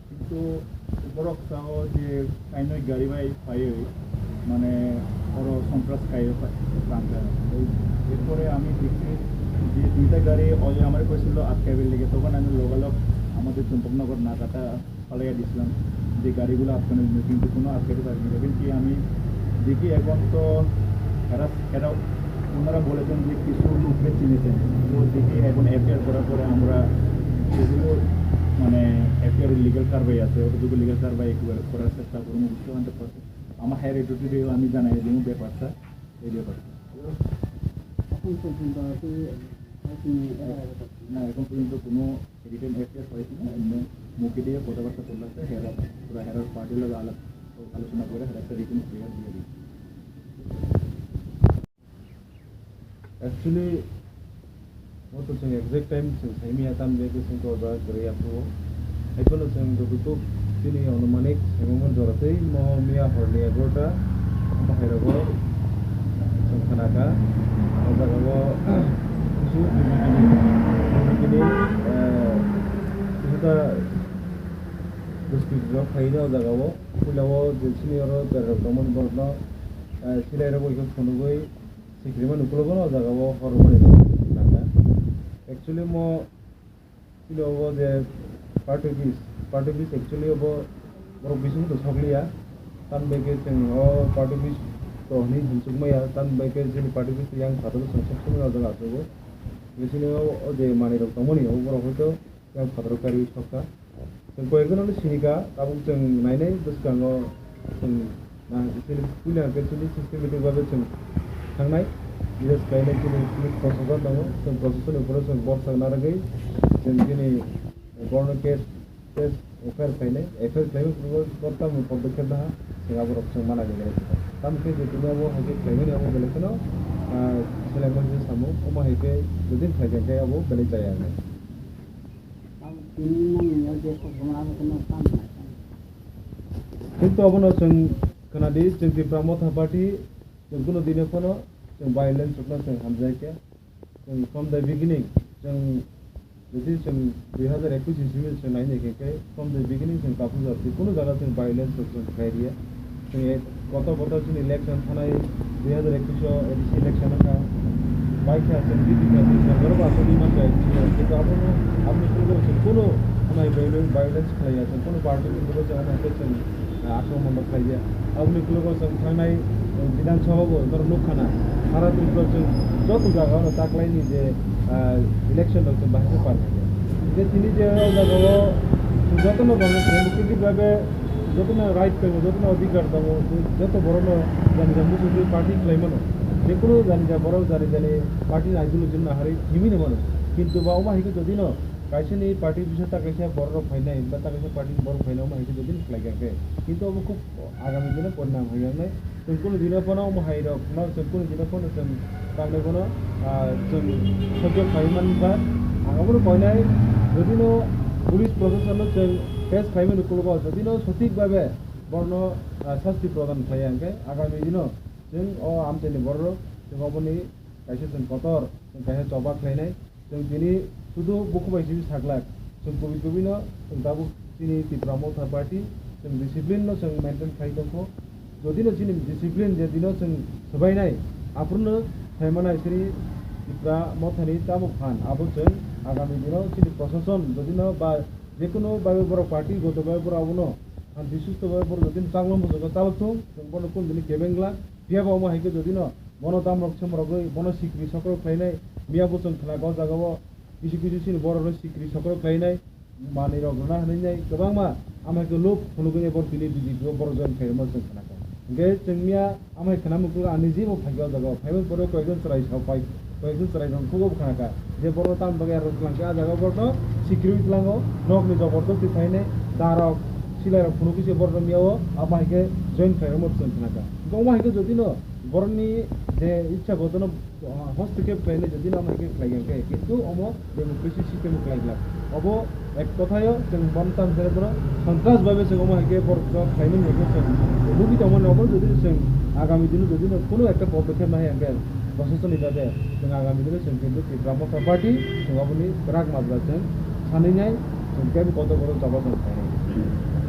কিন্তু বড় সাও যে কাইনই গাড়ি বাই পাই মানে বড় সন্ত্রাস খাই প্রান্তে এরপরে আমি দেখছি যে দুইটা গাড়ি অজয় আমার কইছিল আটকাইবার লেগে তখন আমি লোকালক আমাদের চম্পকনগর নাকাটা পালাইয়া দিয়েছিলাম যে গাড়িগুলো আটকানোর জন্য কিন্তু কোনো আটকাতে পারিনি কিন্তু আমি দেখি এখন তো এরা ওনারা বলেছেন যে কিছু লোককে চিনেছেন তো দেখি এখন এফআইআর করার পরে আমরা সেগুলো মানে এফআইআর লিগাল কারবাই আছে ওটুকু লিগাল কারবাই করার চেষ্টা করবো বুঝতে পারছি আমার হায়ার এডুকেটিভ আমি জানাই দিব ব্যাপারটা এই ব্যাপারটা না এখন পর্যন্ত কোনো রিটেন এফআইআর হয়েছে না এমনি মুখে দিয়ে কথাবার্তা চলছে হেরা পুরো হেরার পার্টির লোক আলোচনা করে হেরা একটা রিটেন এফআইআর দিয়ে দিই Actually, what to say exact time since Hemi Atam Lake is into the Korea Pro. I could not send the Kutu Tini on the Manik, a moment or a day, Mia Horley Agota, Maharago, some Kanaka, Ozagawa, the speed of Haida Ozagawa, Pulawa, the senior, the Roman Borna, Silero from the way. Sikriman Ukologono Zagawa for Romania. Actually, more over the Portuguese actually about Robinson to Soglia, Tan Bakers and all Portuguese Tony and Sumaya, Tan Bakers and Portuguese young fathers and section of the Lasso. Listening the money of the money over a hotel, young father carries Toka. The Kogan Sinica, Abum Nine, the Scano, and actually systematic weapons. Thangnai just kind of process damo some process of process box naраgai jengini born case test affair kaine affair claim korta mo পদক্ষেপ না সেগাবর option মানা গেলে তাম কে যে তুমি আবো হাকে claim নি আবো বলে কেন সেলেকশন যে সামো ওমা হেকে যদি থাকে কে আবো বলে যায় আর কিন্তু অবনো जों কানাডি जोंनि प्रमोद पार्टी जों कुनो दिने कोनो जों वायलेंस जों हामजायखा जों फ्रम द बिगिनिं जों जुदि जों 2021 इस्वीआव जों नायनायखाय फ्रम द बिगिनिं जों कापुजार कोनो जायगा जों वायलेंस जों खायरिया जों गत जों इलेक्शन थानाय 2021 एडिसि इलेक्शन का बाइका जों बिदिका सरकार बासनि मानबाय কিন্তু আপনি শুরু কোনো আমায় वायलेंस खालाया जों कोनो पार्टी को जों जों आक्रमण खालाया আপনি লোক थांनाय বিধানসভাও ধর লোকখানা সারা দিন যত জায়গা তাকলাইনি যে ইলেকশন হচ্ছে বাহিরে পারে যে তিনি যে জায়গাও যত্ন করবেন ডেমোক্রেটিকভাবে যত্ন রাইট পাইব যত্ন অধিকার দেব যত বড় জানি যে মুসলিম পার্টি ক্লাইমানো যে কোনো জানি যা বড় জানি পার্টির আইডিওলজি না হারি হিমিনে মানুষ কিন্তু বাবা হিকে যদি kaisa ni party bisa tak kaisa borok fainai ba tak kaisa party borok fainai ma itu jadi kelaikan ke কিন্তু আমি খুব আগামী দিনে পরিণাম হয়ে যাবে কোনো দিনে কোনো হাই রক না কোনো দিনে কোনো তাহলে কোনো সহ্য খাইমান বা আগামী কয়নাই যদিনো পুলিশ প্রশাসন কেস খাইমান করব যদিনো সঠিকভাবে বর্ণ শাস্তি প্রদান খাই আগে আগামী দিনও जों आमतेनि बर' जों अबनि कायसे जों कतर जों कायसे चबा खायनाय जों दिनै शुधु बुखुबायसि साग्लाक जों कबिनो जों दाबो दिनै त्रिपुरा मथा पार्टी जों डिसिप्लिन जों मेंटेन खायदोंखौ जदिनो दिनै डिसिप्लिन जे दिनो जों सबायनाय आफुरनो थायमानाय सिरि त्रिपुरा मथानि ताबो फान आबो जों आगामी दिनाव सिरि प्रशासन जदिनो बा जेकुनो बाबे बर' पार्टी गत बाबे बर' आबनो शान्ति सुस्थभावे बर' जदिनो चांगला मोजां चालकथों जों बर' कोन दिनै केबेंग्ला बिया बाव माहिखो जदिनो बन दामरक समरगै बन सिक्रि सकल खायनाय मिया बोसोन खालागाव जागाव किसु किसु सिन बर'नो सिक्रि सकल खायनाय मानि रगना होनाय गोबां मा आमायखो लोब फनुगै बर दिनै बिदि बर' जन खायमा जों खानाखौ गे जोंनिया आमाय खानामुखो आनि जेबो फाइगाव जागाव फाइबो बर' कयगन सराय सावपाय कयगन सराय रंखोबो खानाका जे बर' ताम बगे आरो लांका जागाव बरनो सिक्रि लांगो नकनि जबरदस्ति खायनाय दारक सिलाय फनुगै बर मियाव आमायके जइन खायमा जों खानाका गमाहिखो जदिनो बर'नि जे इच्छा गदनो हस्तक्षेप खायनाय जदिनो आमायके खायगोनके किन्तु अमो डेमोक्रेसि सिस्टेम खायग्ला अबो एक कथायो जों बनताम जेबर सन्त्रास भाबे जों अमायके बर'खौ खायनो नेगो जों लुबैदोंमोन अबो जदि जों आगामी दिनाव जदिनो कोनो একটা पदक्षेप नाय आंगे प्रशासननि बादे जों आगामी दिनाव जों किन्तु त्रिपुरा मथा पार्टी जों अबनि राग माब्ला जों सानैनाय जों केबो कत बर' जाबा जों खायनाय